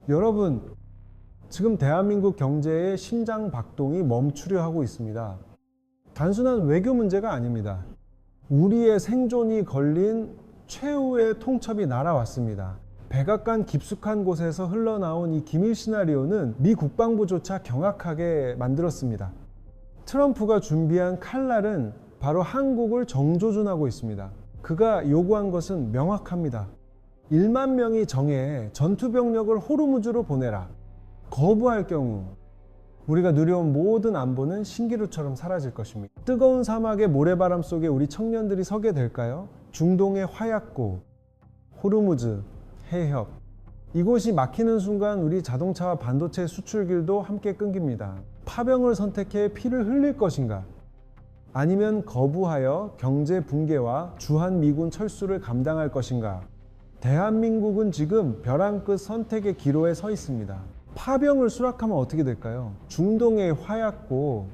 여러분, 지금 대한민국 경제의 심장 박동이 멈추려 하고 있습니다. 단순한 외교 문제가 아닙니다. 우리의 생존이 걸린 최후의 통첩이 날아왔습니다. 백악관 깊숙한 곳에서 흘러나온 이 기밀 시나리오는 미 국방부조차 경악하게 만들었습니다. 트럼프가 준비한 칼날은 바로 한국을 정조준하고 있습니다. 그가 요구한 것은 명확합니다. 1만 명이 정해 전투병력을 호르무즈로 보내라. 거부할 경우 우리가 누려온 모든 안보는 신기루처럼 사라질 것입니다. 뜨거운 사막의 모래바람 속에 우리 청년들이 서게 될까요? 중동의 화약고, 호르무즈, 해협, 이곳이 막히는 순간 우리 자동차와 반도체 수출길도 함께 끊깁니다. 파병을 선택해 피를 흘릴 것인가? 아니면 거부하여 경제 붕괴와 주한미군 철수를 감당할 것인가? 대한민국은 지금 벼랑 끝 선택의 기로에 서 있습니다. 파병을 수락하면 어떻게 될까요? 중동의 화약고,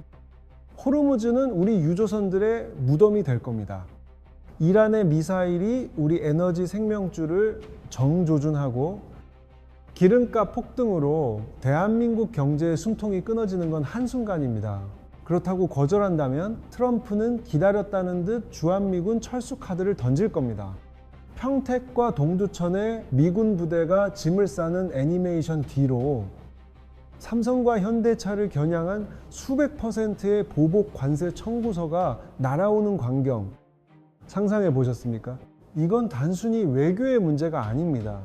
호르무즈는 우리 유조선들의 무덤이 될 겁니다. 이란의 미사일이 우리 에너지 생명줄을 정조준하고 기름값 폭등으로 대한민국 경제의 숨통이 끊어지는 건 한순간입니다. 그렇다고 거절한다면 트럼프는 기다렸다는 듯 주한미군 철수 카드를 던질 겁니다. 평택과 동두천에 미군 부대가 짐을 싸는 애니메이션 뒤로 삼성과 현대차를 겨냥한 수백 %의 보복 관세 청구서가 날아오는 광경 상상해 보셨습니까? 이건 단순히 외교의 문제가 아닙니다.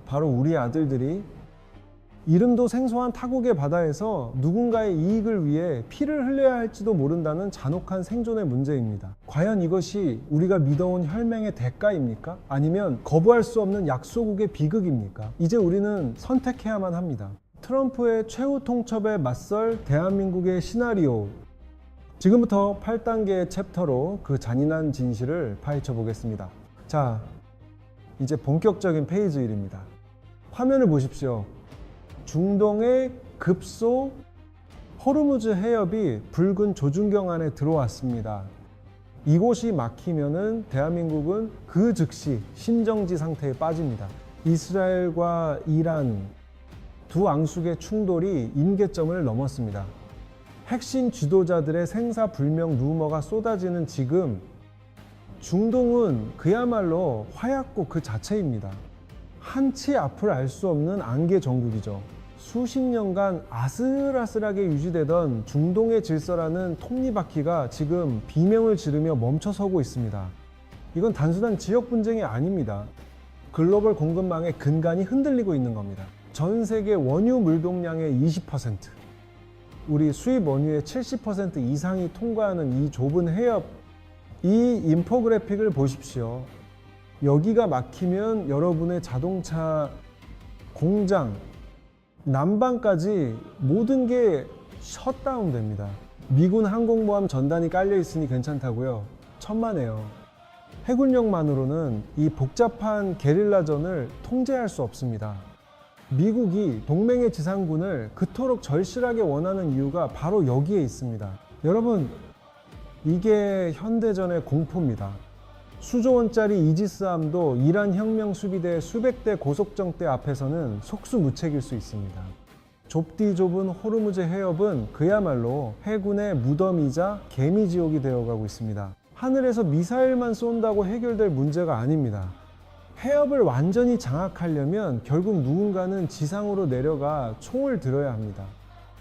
바로 우리 아들들이 이름도 생소한 타국의 바다에서 누군가의 이익을 위해 피를 흘려야 할지도 모른다는 잔혹한 생존의 문제입니다. 과연 이것이 우리가 믿어온 혈맹의 대가입니까? 아니면 거부할 수 없는 약소국의 비극입니까? 이제 우리는 선택해야만 합니다. 트럼프의 최후 통첩에 맞설 대한민국의 시나리오. 지금부터 8단계의 챕터로 그 잔인한 진실을 파헤쳐 보겠습니다. 자, 이제 본격적인 페이지 1입니다. 화면을 보십시오. 중동의 급소 호르무즈 해협이 붉은 조준경 안에 들어왔습니다. 이곳이 막히면은 대한민국은 그 즉시 신정지 상태에 빠집니다. 이스라엘과 이란 두 앙숙의 충돌이 임계점을 넘었습니다. 핵심 지도자들의 생사불명 루머가 쏟아지는 지금 중동은 그야말로 화약고 그 자체입니다. 한치 앞을 알 수 없는 안개 정국이죠. 수십 년간 아슬아슬하게 유지되던 중동의 질서라는 톱니바퀴가 지금 비명을 지르며 멈춰서고 있습니다. 이건 단순한 지역 분쟁이 아닙니다. 글로벌 공급망의 근간이 흔들리고 있는 겁니다. 전 세계 원유 물동량의 20%, 우리 수입 원유의 70% 이상이 통과하는 이 좁은 해협, 이 인포그래픽을 보십시오. 여기가 막히면 여러분의 자동차 공장, 난방까지 모든 게 셧다운 됩니다. 미군 항공모함 전단이 깔려 있으니 괜찮다고요? 천만에요. 해군력만으로는 이 복잡한 게릴라전을 통제할 수 없습니다. 미국이 동맹의 지상군을 그토록 절실하게 원하는 이유가 바로 여기에 있습니다. 여러분, 이게 현대전의 공포입니다. 수조 원짜리 이지스함도 이란 혁명 수비대 수백 대 고속정대 앞에서는 속수무책일 수 있습니다. 좁디 좁은 호르무즈 해협은 그야말로 해군의 무덤이자 개미지옥이 되어가고 있습니다. 하늘에서 미사일만 쏜다고 해결될 문제가 아닙니다. 해협을 완전히 장악하려면 결국 누군가는 지상으로 내려가 총을 들어야 합니다.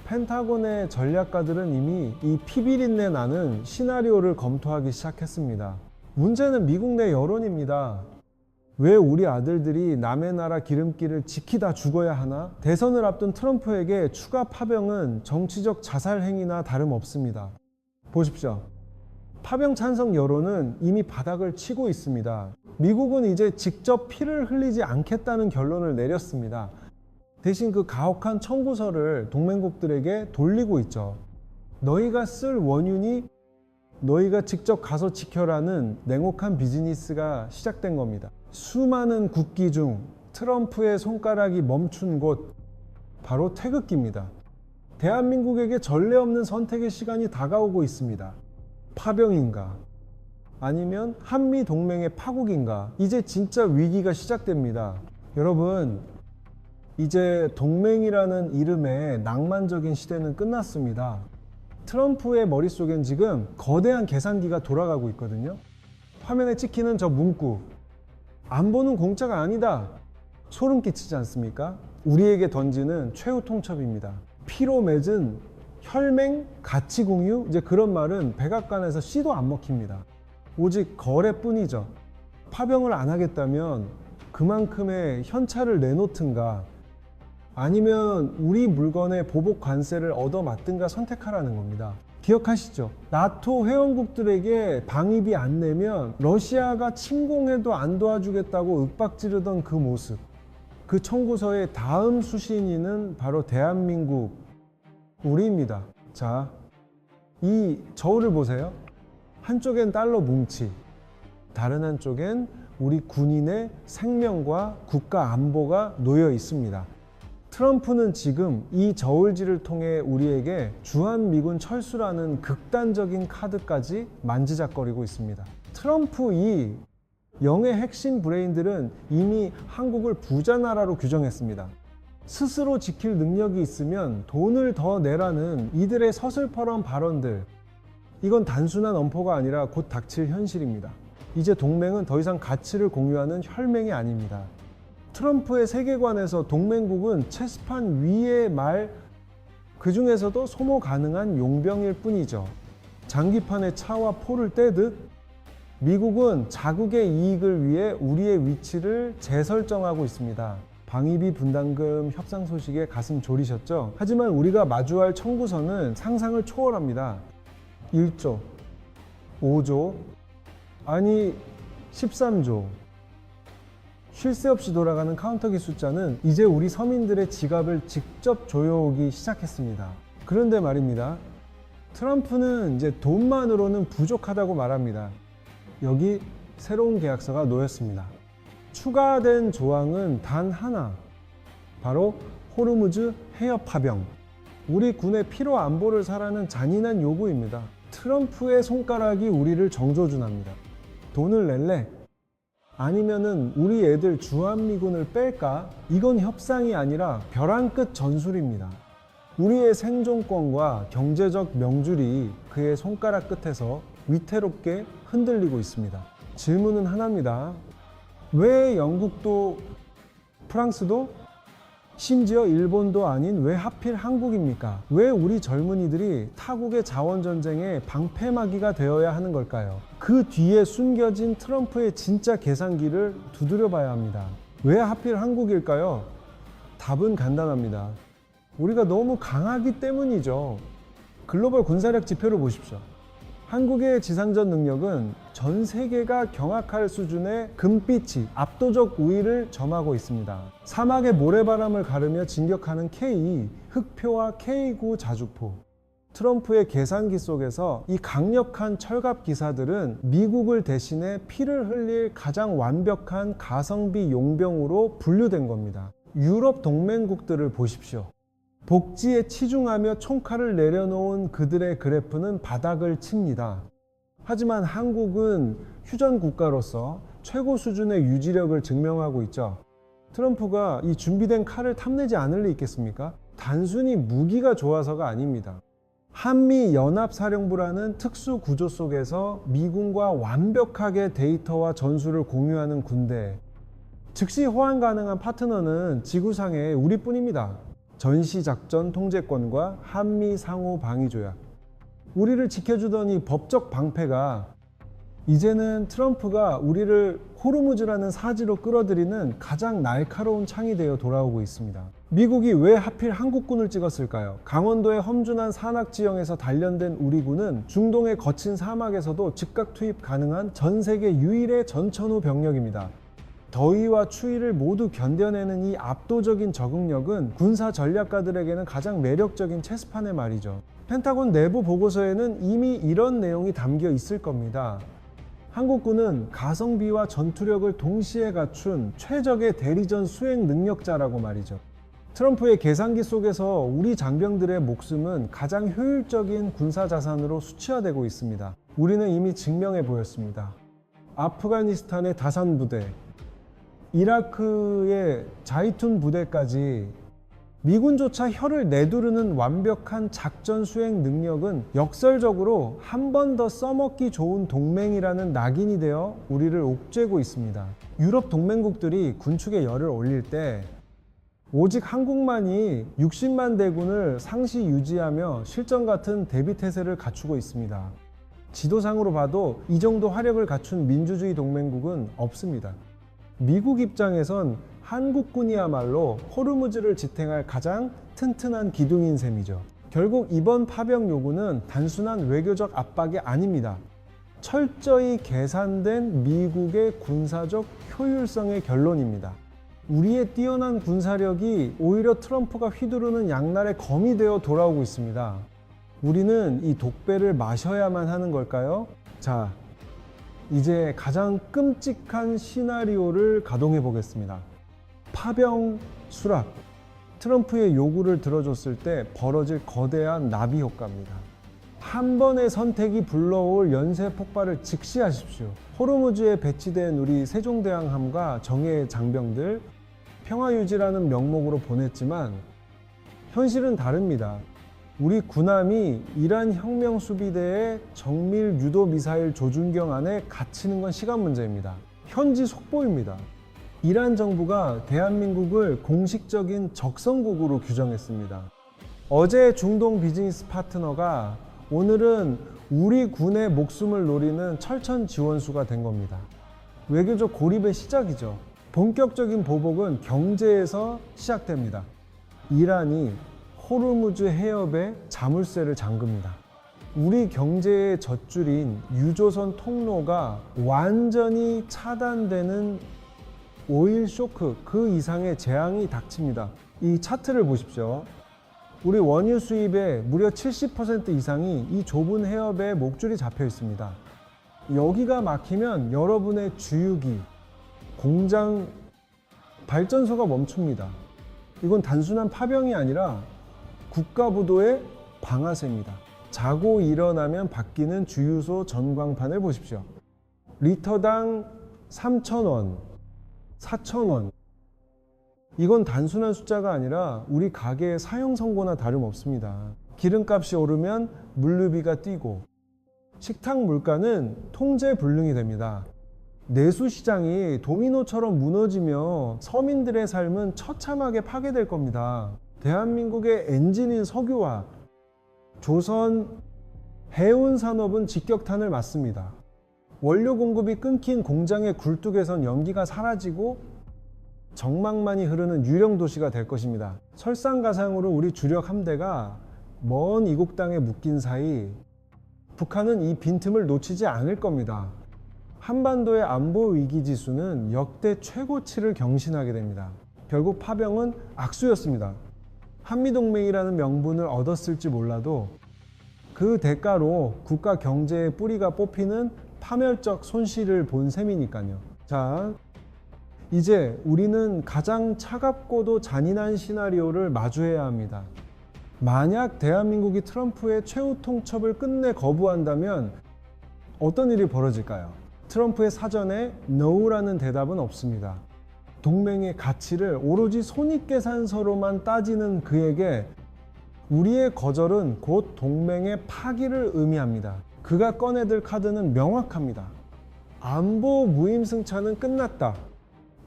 펜타곤의 전략가들은 이미 이 피비린내 나는 시나리오를 검토하기 시작했습니다. 문제는 미국 내 여론입니다. 왜 우리 아들들이 남의 나라 기름길을 지키다 죽어야 하나? 대선을 앞둔 트럼프에게 추가 파병은 정치적 자살 행위나 다름없습니다. 보십시오. 파병 찬성 여론은 이미 바닥을 치고 있습니다. 미국은 이제 직접 피를 흘리지 않겠다는 결론을 내렸습니다. 대신 그 가혹한 청구서를 동맹국들에게 돌리고 있죠. 너희가 쓸 원유니 너희가 직접 가서 지켜라는 냉혹한 비즈니스가 시작된 겁니다. 수많은 국기 중 트럼프의 손가락이 멈춘 곳, 바로 태극기입니다. 대한민국에게 전례 없는 선택의 시간이 다가오고 있습니다. 파병인가? 아니면 한미 동맹의 파국인가? 이제 진짜 위기가 시작됩니다. 여러분, 이제 동맹이라는 이름의 낭만적인 시대는 끝났습니다. 트럼프의 머릿속엔 지금 거대한 계산기가 돌아가고 있거든요. 화면에 찍히는 저 문구, 안보는 공짜가 아니다. 소름 끼치지 않습니까? 우리에게 던지는 최후 통첩입니다. 피로 맺은 혈맹, 가치 공유, 이제 그런 말은 백악관에서 씨도 안 먹힙니다. 오직 거래뿐이죠. 파병을 안 하겠다면 그만큼의 현찰을 내놓든가 아니면 우리 물건의 보복 관세를 얻어맞든가 선택하라는 겁니다. 기억하시죠? 나토 회원국들에게 방위비 안 내면 러시아가 침공해도 안 도와주겠다고 윽박지르던 그 모습. 그 청구서의 다음 수신인은 바로 대한민국, 우리입니다. 자, 이 저울을 보세요. 한쪽엔 달러 뭉치, 다른 한쪽엔 우리 군인의 생명과 국가 안보가 놓여 있습니다. 트럼프는 지금 이 저울질을 통해 우리에게 주한미군 철수라는 극단적인 카드까지 만지작거리고 있습니다. 트럼프 이 영의 핵심 브레인들은 이미 한국을 부자 나라로 규정했습니다. 스스로 지킬 능력이 있으면 돈을 더 내라는 이들의 서슬퍼런 발언들, 이건 단순한 엄포가 아니라 곧 닥칠 현실입니다. 이제 동맹은 더 이상 가치를 공유하는 혈맹이 아닙니다. 트럼프의 세계관에서 동맹국은 체스판 위의 말, 그 중에서도 소모 가능한 용병일 뿐이죠. 장기판에 차와 포를 떼듯 미국은 자국의 이익을 위해 우리의 위치를 재설정하고 있습니다. 방위비 분담금 협상 소식에 가슴 졸이셨죠? 하지만 우리가 마주할 청구서는 상상을 초월합니다. 1조, 5조, 아니 13조. 쉴 새 없이 돌아가는 카운터기 숫자는 이제 우리 서민들의 지갑을 직접 조여오기 시작했습니다. 그런데 말입니다. 트럼프는 이제 돈만으로는 부족하다고 말합니다. 여기 새로운 계약서가 놓였습니다. 추가된 조항은 단 하나, 바로 호르무즈 해협 파병. 우리 군의 피로 안보를 사라는 잔인한 요구입니다. 트럼프의 손가락이 우리를 정조준합니다. 돈을 낼래? 아니면은 우리 애들 주한미군을 뺄까? 이건 협상이 아니라 벼랑 끝 전술입니다. 우리의 생존권과 경제적 명줄이 그의 손가락 끝에서 위태롭게 흔들리고 있습니다. 질문은 하나입니다. 왜 영국도 프랑스도 심지어 일본도 아닌 왜 하필 한국입니까? 왜 우리 젊은이들이 타국의 자원전쟁의 방패막이가 되어야 하는 걸까요? 그 뒤에 숨겨진 트럼프의 진짜 계산기를 두드려 봐야 합니다. 왜 하필 한국일까요? 답은 간단합니다. 우리가 너무 강하기 때문이죠. 글로벌 군사력 지표를 보십시오. 한국의 지상전 능력은 전 세계가 경악할 수준의 금빛이 압도적 우위를 점하고 있습니다. 사막의 모래바람을 가르며 진격하는 K, 흑표와 K9 자주포. 트럼프의 계산기 속에서 이 강력한 철갑 기사들은 미국을 대신해 피를 흘릴 가장 완벽한 가성비 용병으로 분류된 겁니다. 유럽 동맹국들을 보십시오. 복지에 치중하며 총칼을 내려놓은 그들의 그래프는 바닥을 칩니다. 하지만 한국은 휴전 국가로서 최고 수준의 유지력을 증명하고 있죠. 트럼프가 이 준비된 칼을 탐내지 않을 리 있겠습니까? 단순히 무기가 좋아서가 아닙니다. 한미연합사령부라는 특수 구조 속에서 미군과 완벽하게 데이터와 전술을 공유하는 군대, 즉시 호환 가능한 파트너는 지구상에 우리뿐입니다. 전시작전 통제권과 한미 상호 방위 조약. 우리를 지켜주더니 법적 방패가 이제는 트럼프가 우리를 호르무즈라는 사지로 끌어들이는 가장 날카로운 창이 되어 돌아오고 있습니다. 미국이 왜 하필 한국군을 찍었을까요? 강원도의 험준한 산악지형에서 단련된 우리 군은 중동의 거친 사막에서도 즉각 투입 가능한 전 세계 유일의 전천후 병력입니다. 더위와 추위를 모두 견뎌내는 이 압도적인 적응력은 군사 전략가들에게는 가장 매력적인 체스판의 말이죠. 펜타곤 내부 보고서에는 이미 이런 내용이 담겨 있을 겁니다. 한국군은 가성비와 전투력을 동시에 갖춘 최적의 대리전 수행 능력자라고 말이죠. 트럼프의 계산기 속에서 우리 장병들의 목숨은 가장 효율적인 군사 자산으로 수치화되고 있습니다. 우리는 이미 증명해 보였습니다. 아프가니스탄의 다산 부대, 이라크의 자이툰 부대까지 미군조차 혀를 내두르는 완벽한 작전 수행 능력은 역설적으로 한 번 더 써먹기 좋은 동맹이라는 낙인이 되어 우리를 옥죄고 있습니다. 유럽 동맹국들이 군축에 열을 올릴 때 오직 한국만이 60만 대군을 상시 유지하며 실전 같은 대비태세를 갖추고 있습니다. 지도상으로 봐도 이 정도 화력을 갖춘 민주주의 동맹국은 없습니다. 미국 입장에선 한국군이야말로 호르무즈를 지탱할 가장 튼튼한 기둥인 셈이죠. 결국 이번 파병 요구는 단순한 외교적 압박이 아닙니다. 철저히 계산된 미국의 군사적 효율성의 결론입니다. 우리의 뛰어난 군사력이 오히려 트럼프가 휘두르는 양날의 검이 되어 돌아오고 있습니다. 우리는 이 독배를 마셔야만 하는 걸까요? 자, 이제 가장 끔찍한 시나리오를 가동해 보겠습니다. 파병 수락. 트럼프의 요구를 들어줬을 때 벌어질 거대한 나비 효과입니다. 한 번의 선택이 불러올 연쇄 폭발을 직시하십시오. 호르무즈에 배치된 우리 세종대왕함과 정예 장병들 평화유지라는 명목으로 보냈지만 현실은 다릅니다. 우리 군함이 이란 혁명수비대의 정밀 유도 미사일 조준경 안에 갇히는 건 시간 문제입니다. 현지 속보입니다. 이란 정부가 대한민국을 공식적인 적성국으로 규정했습니다. 어제 중동 비즈니스 파트너가 오늘은 우리 군의 목숨을 노리는 철천 지원수가 된 겁니다. 외교적 고립의 시작이죠. 본격적인 보복은 경제에서 시작됩니다. 이란이 호르무즈 해협에 자물쇠를 잠급니다. 우리 경제의 젖줄인 유조선 통로가 완전히 차단되는 오일 쇼크, 그 이상의 재앙이 닥칩니다. 이 차트를 보십시오. 우리 원유 수입의 무려 70% 이상이 이 좁은 해협에 목줄이 잡혀 있습니다. 여기가 막히면 여러분의 주유기, 공장, 발전소가 멈춥니다. 이건 단순한 파병이 아니라 국가부도의 방아쇠입니다. 자고 일어나면 바뀌는 주유소 전광판을 보십시오. 리터당 3,000원, 4,000원. 이건 단순한 숫자가 아니라 우리 가게의 사형 선고나 다름없습니다. 기름값이 오르면 물류비가 뛰고 식탁 물가는 통제불능이 됩니다. 내수시장이 도미노처럼 무너지며 서민들의 삶은 처참하게 파괴될 겁니다. 대한민국의 엔진인 석유화, 조선 해운 산업은 직격탄을 맞습니다. 원료 공급이 끊긴 공장의 굴뚝에선 연기가 사라지고 정막만이 흐르는 유령 도시가 될 것입니다. 설상가상으로 우리 주력 함대가 먼 이국 땅에 묶인 사이 북한은 이 빈틈을 놓치지 않을 겁니다. 한반도의 안보 위기 지수는 역대 최고치를 경신하게 됩니다. 결국 파병은 악수였습니다. 한미동맹이라는 명분을 얻었을지 몰라도 그 대가로 국가 경제의 뿌리가 뽑히는 파멸적 손실을 본 셈이니까요. 자, 이제 우리는 가장 차갑고도 잔인한 시나리오를 마주해야 합니다. 만약 대한민국이 트럼프의 최후 통첩을 끝내 거부한다면 어떤 일이 벌어질까요? 트럼프의 사전에 NO라는 대답은 없습니다. 동맹의 가치를 오로지 손익계산서로만 따지는 그에게 우리의 거절은 곧 동맹의 파기를 의미합니다. 그가 꺼내들 카드는 명확합니다. 안보 무임승차는 끝났다.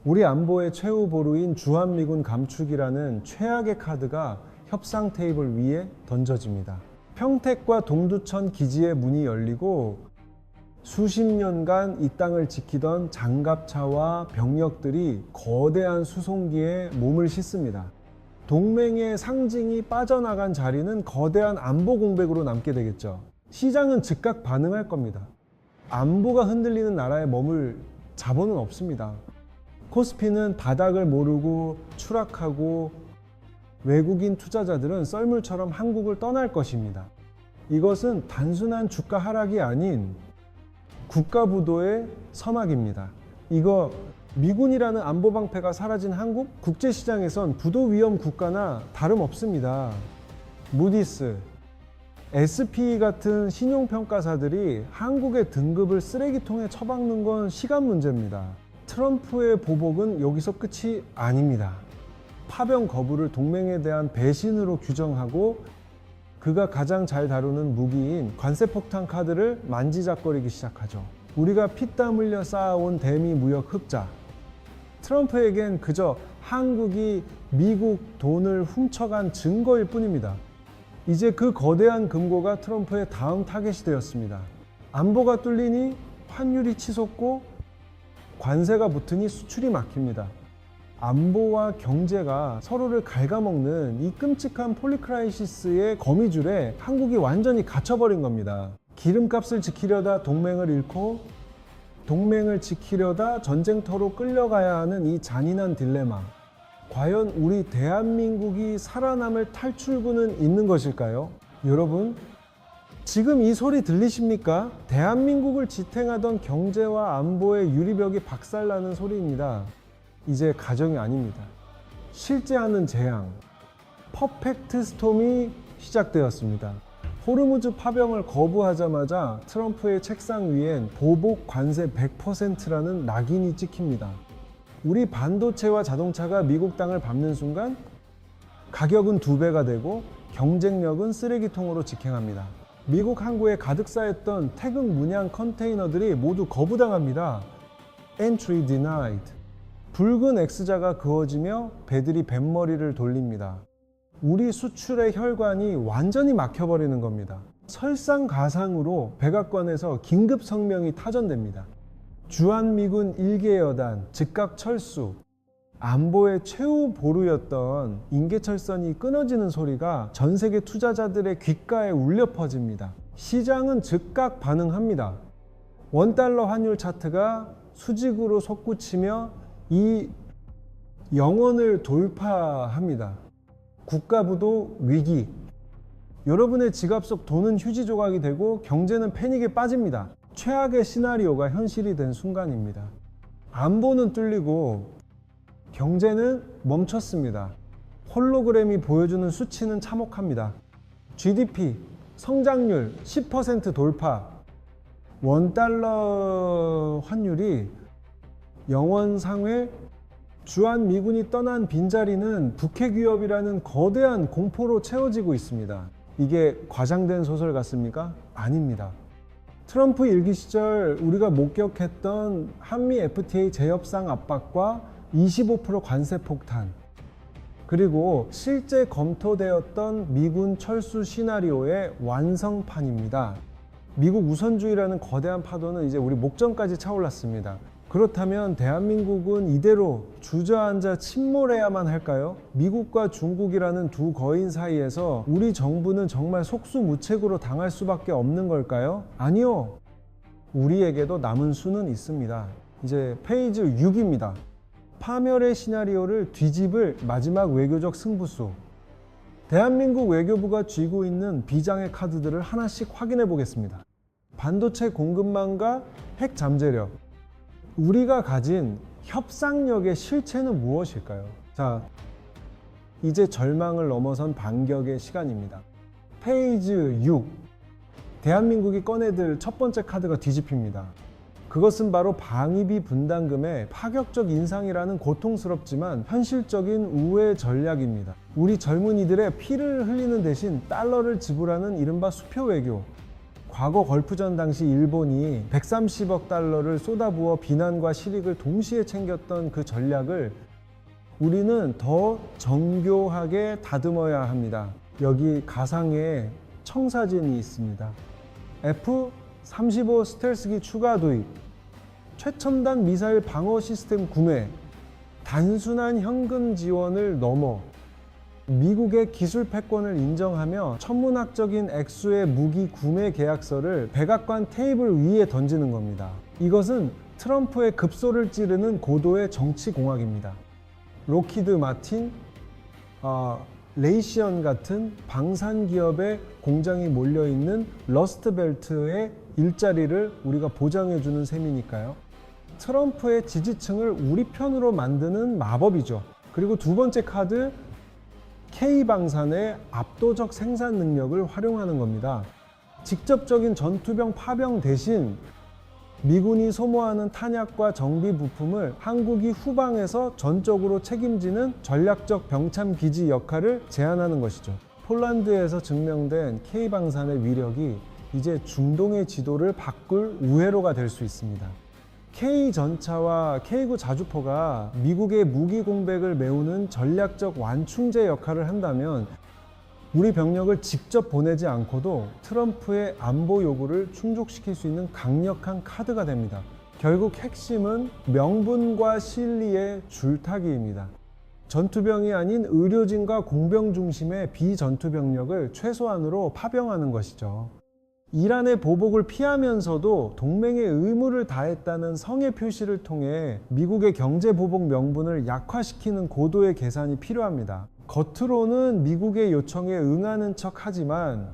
우리 안보의 최후 보루인 주한미군 감축이라는 최악의 카드가 협상 테이블 위에 던져집니다. 평택과 동두천 기지의 문이 열리고 수십 년간 이 땅을 지키던 장갑차와 병력들이 거대한 수송기에 몸을 싣습니다. 동맹의 상징이 빠져나간 자리는 거대한 안보 공백으로 남게 되겠죠. 시장은 즉각 반응할 겁니다. 안보가 흔들리는 나라에 머물 자본은 없습니다. 코스피는 바닥을 모르고 추락하고 외국인 투자자들은 썰물처럼 한국을 떠날 것입니다. 이것은 단순한 주가 하락이 아닌 국가부도의 서막입니다. 이거 미군이라는 안보방패가 사라진 한국? 국제시장에선 부도 위험 국가나 다름없습니다. 무디스, S&P 같은 신용평가사들이 한국의 등급을 쓰레기통에 처박는 건 시간 문제입니다. 트럼프의 보복은 여기서 끝이 아닙니다. 파병 거부를 동맹에 대한 배신으로 규정하고 그가 가장 잘 다루는 무기인 관세폭탄 카드를 만지작거리기 시작하죠. 우리가 피땀 흘려 쌓아온 대미 무역 흑자. 트럼프에겐 그저 한국이 미국 돈을 훔쳐간 증거일 뿐입니다. 이제 그 거대한 금고가 트럼프의 다음 타겟이 되었습니다. 안보가 뚫리니 환율이 치솟고 관세가 붙으니 수출이 막힙니다. 안보와 경제가 서로를 갉아먹는 이 끔찍한 폴리크라이시스의 거미줄에 한국이 완전히 갇혀버린 겁니다. 기름값을 지키려다 동맹을 잃고 동맹을 지키려다 전쟁터로 끌려가야 하는 이 잔인한 딜레마. 과연 우리 대한민국이 살아남을 탈출구는 있는 것일까요? 여러분, 지금 이 소리 들리십니까? 대한민국을 지탱하던 경제와 안보의 유리벽이 박살나는 소리입니다. 이제 가정이 아닙니다. 실제하는 재앙, 퍼펙트 스톰이 시작되었습니다. 호르무즈 파병을 거부하자마자 트럼프의 책상 위엔 보복 관세 100%라는 낙인이 찍힙니다. 우리 반도체와 자동차가 미국 땅을 밟는 순간 가격은 2배가 되고 경쟁력은 쓰레기통으로 직행합니다. 미국 항구에 가득 쌓였던 태극 문양 컨테이너들이 모두 거부당합니다. Entry denied. 붉은 X자가 그어지며 배들이 뱃머리를 돌립니다. 우리 수출의 혈관이 완전히 막혀버리는 겁니다. 설상가상으로 백악관에서 긴급 성명이 타전됩니다. 주한미군 1개 여단 즉각 철수, 안보의 최후 보루였던 인계철선이 끊어지는 소리가 전 세계 투자자들의 귓가에 울려 퍼집니다. 시장은 즉각 반응합니다. 원달러 환율 차트가 수직으로 솟구치며 이 영원을 돌파합니다. 국가부도 위기. 여러분의 지갑 속 돈은 휴지 조각이 되고 경제는 패닉에 빠집니다. 최악의 시나리오가 현실이 된 순간입니다. 안보는 뚫리고 경제는 멈췄습니다. 홀로그램이 보여주는 수치는 참혹합니다. GDP 성장률 10% 돌파. 원달러 환율이 영원상회. 주한미군이 떠난 빈자리는 북핵위협이라는 거대한 공포로 채워지고 있습니다. 이게 과장된 소설 같습니까? 아닙니다. 트럼프 일기 시절 우리가 목격했던 한미 FTA 재협상 압박과 25% 관세 폭탄, 그리고 실제 검토되었던 미군 철수 시나리오의 완성판입니다. 미국 우선주의라는 거대한 파도는 이제 우리 목전까지 차올랐습니다. 그렇다면 대한민국은 이대로 주저앉아 침몰해야만 할까요? 미국과 중국이라는 두 거인 사이에서 우리 정부는 정말 속수무책으로 당할 수밖에 없는 걸까요? 아니요. 우리에게도 남은 수는 있습니다. 이제 페이지 6입니다. 파멸의 시나리오를 뒤집을 마지막 외교적 승부수. 대한민국 외교부가 쥐고 있는 비장의 카드들을 하나씩 확인해 보겠습니다. 반도체 공급망과 핵 잠재력. 우리가 가진 협상력의 실체는 무엇일까요? 자, 이제 절망을 넘어선 반격의 시간입니다. 페이지 6. 대한민국이 꺼내들 첫 번째 카드가 뒤집힙니다. 그것은 바로 방위비 분담금의 파격적 인상이라는 고통스럽지만 현실적인 우회 전략입니다. 우리 젊은이들의 피를 흘리는 대신 달러를 지불하는 이른바 수표 외교. 과거 걸프전 당시 일본이 130억 달러를 쏟아부어 비난과 실익을 동시에 챙겼던 그 전략을 우리는 더 정교하게 다듬어야 합니다. 여기 가상의 청사진이 있습니다. F-35 스텔스기 추가 도입, 최첨단 미사일 방어 시스템 구매, 단순한 현금 지원을 넘어 미국의 기술 패권을 인정하며 천문학적인 액수의 무기 구매 계약서를 백악관 테이블 위에 던지는 겁니다. 이것은 트럼프의 급소를 찌르는 고도의 정치 공학입니다. 로키드 마틴, 레이시언 같은 방산 기업의 공장이 몰려있는 러스트벨트의 일자리를 우리가 보장해주는 셈이니까요. 트럼프의 지지층을 우리 편으로 만드는 마법이죠. 그리고 두 번째 카드, K방산의 압도적 생산 능력을 활용하는 겁니다. 직접적인 전투병 파병 대신 미군이 소모하는 탄약과 정비 부품을 한국이 후방에서 전적으로 책임지는 전략적 병참 기지 역할을 제안하는 것이죠. 폴란드에서 증명된 K방산의 위력이 이제 중동의 지도를 바꿀 우회로가 될 수 있습니다. K전차와 K9 자주포가 미국의 무기 공백을 메우는 전략적 완충제 역할을 한다면 우리 병력을 직접 보내지 않고도 트럼프의 안보 요구를 충족시킬 수 있는 강력한 카드가 됩니다. 결국 핵심은 명분과 실리의 줄타기입니다. 전투병이 아닌 의료진과 공병 중심의 비전투병력을 최소한으로 파병하는 것이죠. 이란의 보복을 피하면서도 동맹의 의무를 다했다는 성의 표시를 통해 미국의 경제 보복 명분을 약화시키는 고도의 계산이 필요합니다. 겉으로는 미국의 요청에 응하는 척 하지만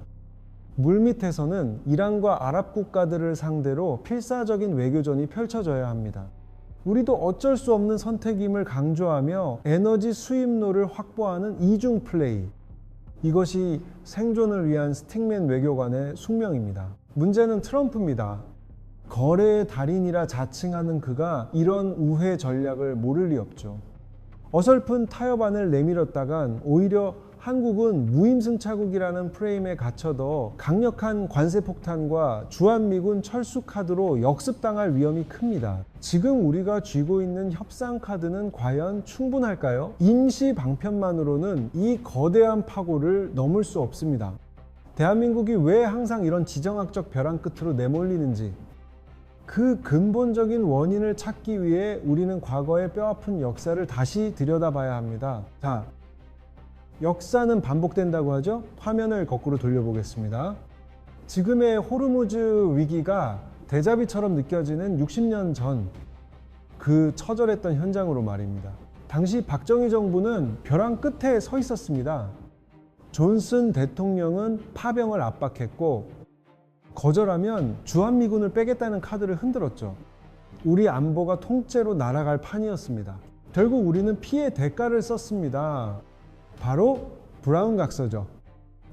물밑에서는 이란과 아랍 국가들을 상대로 필사적인 외교전이 펼쳐져야 합니다. 우리도 어쩔 수 없는 선택임을 강조하며 에너지 수입로를 확보하는 이중 플레이, 이것이 생존을 위한 스틱맨 외교관의 숙명입니다. 문제는 트럼프입니다. 거래의 달인이라 자칭하는 그가 이런 우회 전략을 모를 리 없죠. 어설픈 타협안을 내밀었다간 오히려 한국은 무임승차국이라는 프레임에 갇혀더 강력한 관세폭탄과 주한미군 철수카드로 역습당할 위험이 큽니다. 지금 우리가 쥐고 있는 협상카드는 과연 충분할까요? 임시 방편만으로는 이 거대한 파고를 넘을 수 없습니다. 대한민국이 왜 항상 이런 지정학적 벼랑 끝으로 내몰리는지, 그 근본적인 원인을 찾기 위해 우리는 과거의 뼈아픈 역사를 다시 들여다봐야 합니다. 자, 역사는 반복된다고 하죠? 화면을 거꾸로 돌려보겠습니다. 지금의 호르무즈 위기가 데자비처럼 느껴지는 60년 전 그 처절했던 현장으로 말입니다. 당시 박정희 정부는 벼랑 끝에 서 있었습니다. 존슨 대통령은 파병을 압박했고 거절하면 주한미군을 빼겠다는 카드를 흔들었죠. 우리 안보가 통째로 날아갈 판이었습니다. 결국 우리는 피해 대가를 썼습니다. 바로 브라운 각서죠.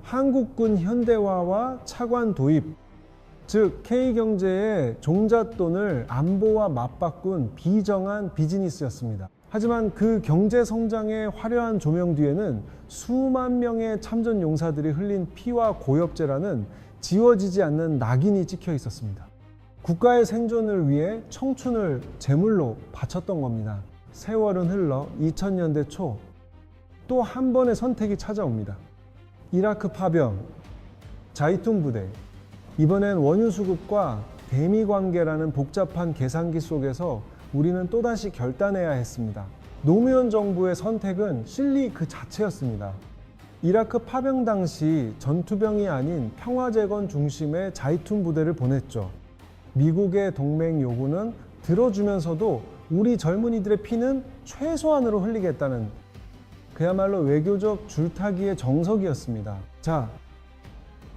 한국군 현대화와 차관 도입, 즉 K경제의 종잣돈을 안보와 맞바꾼 비정한 비즈니스였습니다. 하지만 그 경제 성장의 화려한 조명 뒤에는 수만 명의 참전 용사들이 흘린 피와 고엽제라는 지워지지 않는 낙인이 찍혀 있었습니다. 국가의 생존을 위해 청춘을 제물로 바쳤던 겁니다. 세월은 흘러 2000년대 초 또 한 번의 선택이 찾아옵니다. 이라크 파병, 자이툰 부대, 이번엔 원유 수급과 대미 관계라는 복잡한 계산기 속에서 우리는 또다시 결단해야 했습니다. 노무현 정부의 선택은 실리 그 자체였습니다. 이라크 파병 당시 전투병이 아닌 평화재건 중심의 자이툰 부대를 보냈죠. 미국의 동맹 요구는 들어주면서도 우리 젊은이들의 피는 최소한으로 흘리겠다는 그야말로 외교적 줄타기의 정석이었습니다. 자,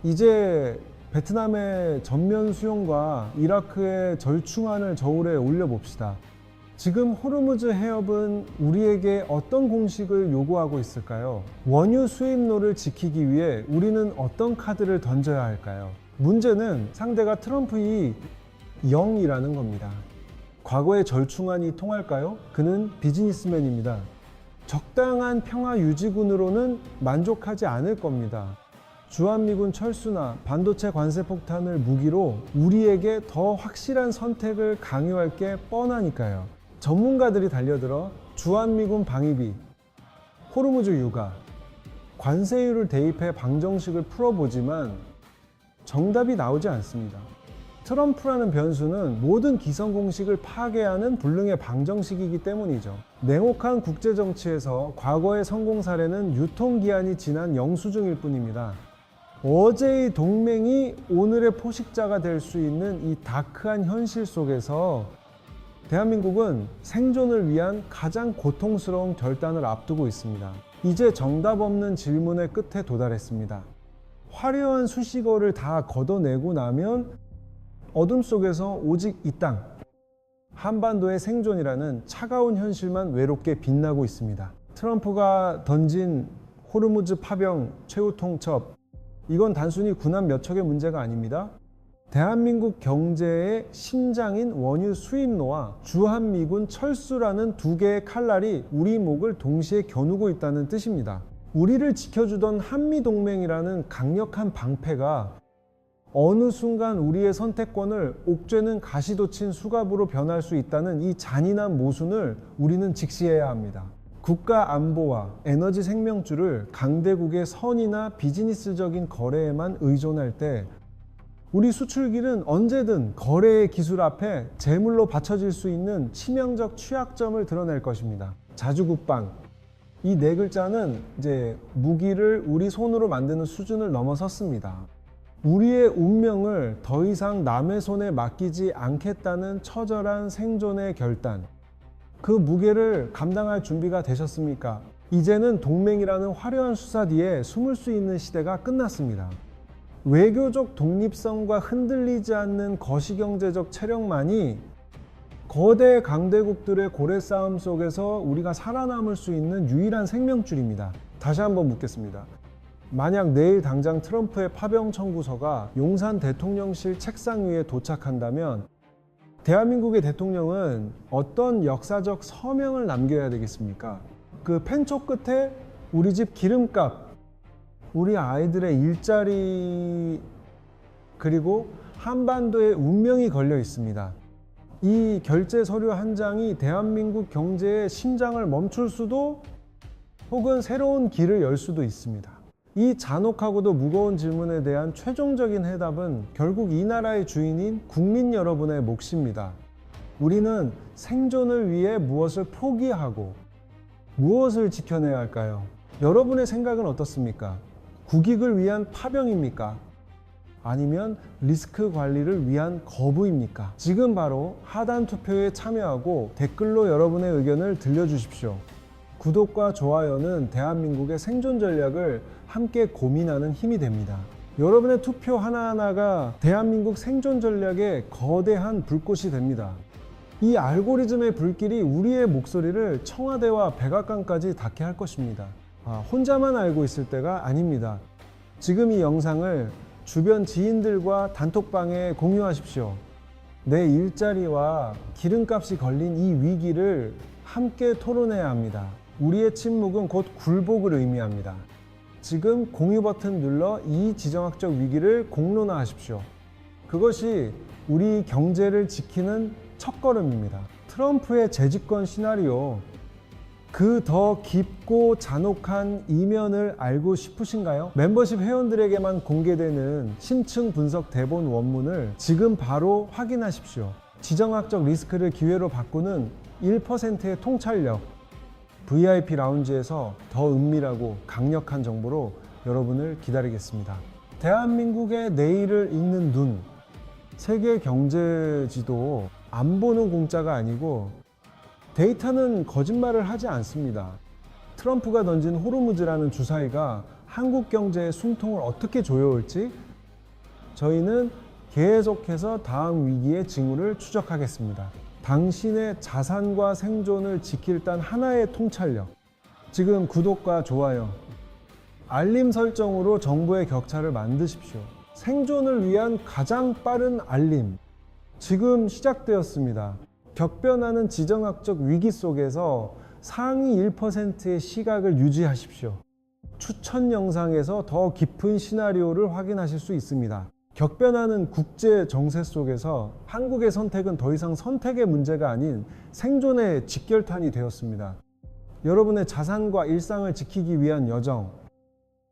이제 베트남의 전면 수용과 이라크의 절충안을 저울에 올려봅시다. 지금 호르무즈 해협은 우리에게 어떤 공식을 요구하고 있을까요? 원유 수입로를 지키기 위해 우리는 어떤 카드를 던져야 할까요? 문제는 상대가 트럼프이 0이라는 겁니다. 과거의 절충안이 통할까요? 그는 비즈니스맨입니다. 적당한 평화 유지군으로는 만족하지 않을 겁니다. 주한미군 철수나 반도체 관세 폭탄을 무기로 우리에게 더 확실한 선택을 강요할 게 뻔하니까요. 전문가들이 달려들어 주한미군 방위비, 호르무즈 유가, 관세율을 대입해 방정식을 풀어보지만 정답이 나오지 않습니다. 트럼프라는 변수는 모든 기성 공식을 파괴하는 불능의 방정식이기 때문이죠. 냉혹한 국제정치에서 과거의 성공 사례는 유통기한이 지난 영수증일 뿐입니다. 어제의 동맹이 오늘의 포식자가 될 수 있는 이 다크한 현실 속에서 대한민국은 생존을 위한 가장 고통스러운 결단을 앞두고 있습니다. 이제 정답 없는 질문의 끝에 도달했습니다. 화려한 수식어를 다 걷어내고 나면 어둠 속에서 오직 이 땅, 한반도의 생존이라는 차가운 현실만 외롭게 빛나고 있습니다. 트럼프가 던진 호르무즈 파병 최후 통첩, 이건 단순히 군함 몇 척의 문제가 아닙니다. 대한민국 경제의 심장인 원유 수입로와 주한미군 철수라는 두 개의 칼날이 우리 목을 동시에 겨누고 있다는 뜻입니다. 우리를 지켜주던 한미동맹이라는 강력한 방패가 어느 순간 우리의 선택권을 옥죄는 가시돋친 수갑으로 변할 수 있다는 이 잔인한 모순을 우리는 직시해야 합니다. 국가 안보와 에너지 생명줄을 강대국의 선이나 비즈니스적인 거래에만 의존할 때 우리 수출길은 언제든 거래의 기술 앞에 제물로 바쳐질 수 있는 치명적 취약점을 드러낼 것입니다. 자주국방, 이 네 글자는 이제 무기를 우리 손으로 만드는 수준을 넘어섰습니다. 우리의 운명을 더 이상 남의 손에 맡기지 않겠다는 처절한 생존의 결단, 그 무게를 감당할 준비가 되셨습니까? 이제는 동맹이라는 화려한 수사 뒤에 숨을 수 있는 시대가 끝났습니다. 외교적 독립성과 흔들리지 않는 거시경제적 체력만이 거대 강대국들의 고래 싸움 속에서 우리가 살아남을 수 있는 유일한 생명줄입니다. 다시 한번 묻겠습니다. 만약 내일 당장 트럼프의 파병 청구서가 용산 대통령실 책상 위에 도착한다면 대한민국의 대통령은 어떤 역사적 서명을 남겨야 되겠습니까? 그 펜촉 끝에 우리 집 기름값, 우리 아이들의 일자리, 그리고 한반도의 운명이 걸려 있습니다. 이 결제 서류 한 장이 대한민국 경제의 심장을 멈출 수도 혹은 새로운 길을 열 수도 있습니다. 이 잔혹하고도 무거운 질문에 대한 최종적인 해답은 결국 이 나라의 주인인 국민 여러분의 몫입니다. 우리는 생존을 위해 무엇을 포기하고 무엇을 지켜내야 할까요? 여러분의 생각은 어떻습니까? 국익을 위한 파병입니까? 아니면 리스크 관리를 위한 거부입니까? 지금 바로 하단 투표에 참여하고 댓글로 여러분의 의견을 들려주십시오. 구독과 좋아요는 대한민국의 생존 전략을 함께 고민하는 힘이 됩니다. 여러분의 투표 하나하나가 대한민국 생존 전략의 거대한 불꽃이 됩니다. 이 알고리즘의 불길이 우리의 목소리를 청와대와 백악관까지 닿게 할 것입니다. 혼자만 알고 있을 때가 아닙니다. 지금 이 영상을 주변 지인들과 단톡방에 공유하십시오. 내 일자리와 기름값이 걸린 이 위기를 함께 토론해야 합니다. 우리의 침묵은 곧 굴복을 의미합니다. 지금 공유 버튼 눌러 이 지정학적 위기를 공론화하십시오. 그것이 우리 경제를 지키는 첫걸음입니다. 트럼프의 재집권 시나리오, 그 더 깊고 잔혹한 이면을 알고 싶으신가요? 멤버십 회원들에게만 공개되는 심층 분석 대본 원문을 지금 바로 확인하십시오. 지정학적 리스크를 기회로 바꾸는 1%의 통찰력, VIP 라운지에서 더 은밀하고 강력한 정보로 여러분을 기다리겠습니다. 대한민국의 내일을 읽는 눈, 세계 경제 지도 안 보는 공짜가 아니고 데이터는 거짓말을 하지 않습니다. 트럼프가 던진 호르무즈라는 주사위가 한국 경제의 숨통을 어떻게 조여올지 저희는 계속해서 다음 위기의 징후를 추적하겠습니다. 당신의 자산과 생존을 지킬 단 하나의 통찰력. 지금 구독과 좋아요, 알림 설정으로 정보의 격차를 만드십시오. 생존을 위한 가장 빠른 알림. 지금 시작되었습니다. 격변하는 지정학적 위기 속에서 상위 1%의 시각을 유지하십시오. 추천 영상에서 더 깊은 시나리오를 확인하실 수 있습니다. 격변하는 국제 정세 속에서 한국의 선택은 더 이상 선택의 문제가 아닌 생존의 직결탄이 되었습니다. 여러분의 자산과 일상을 지키기 위한 여정,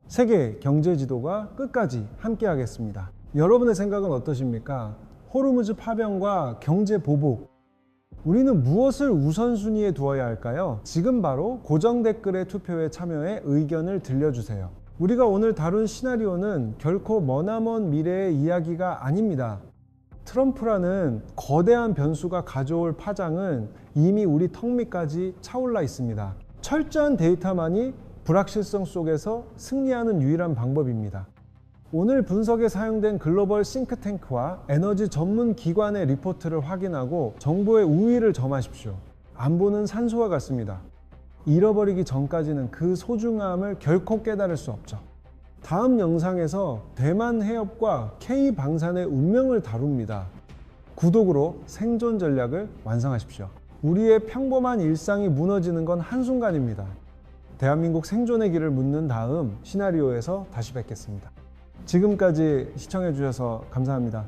세계 경제 지도가 끝까지 함께 하겠습니다. 여러분의 생각은 어떠십니까? 호르무즈 파병과 경제 보복, 우리는 무엇을 우선순위에 두어야 할까요? 지금 바로 고정 댓글의 투표에 참여해 의견을 들려주세요. 우리가 오늘 다룬 시나리오는 결코 머나먼 미래의 이야기가 아닙니다. 트럼프라는 거대한 변수가 가져올 파장은 이미 우리 턱 밑까지 차올라 있습니다. 철저한 데이터만이 불확실성 속에서 승리하는 유일한 방법입니다. 오늘 분석에 사용된 글로벌 싱크탱크와 에너지 전문 기관의 리포트를 확인하고 정보의 우위를 점하십시오. 안보는 산소와 같습니다. 잃어버리기 전까지는 그 소중함을 결코 깨달을 수 없죠. 다음 영상에서 대만 해협과 K방산의 운명을 다룹니다. 구독으로 생존 전략을 완성하십시오. 우리의 평범한 일상이 무너지는 건 한순간입니다. 대한민국 생존의 길을 묻는 다음 시나리오에서 다시 뵙겠습니다. 지금까지 시청해 주셔서 감사합니다.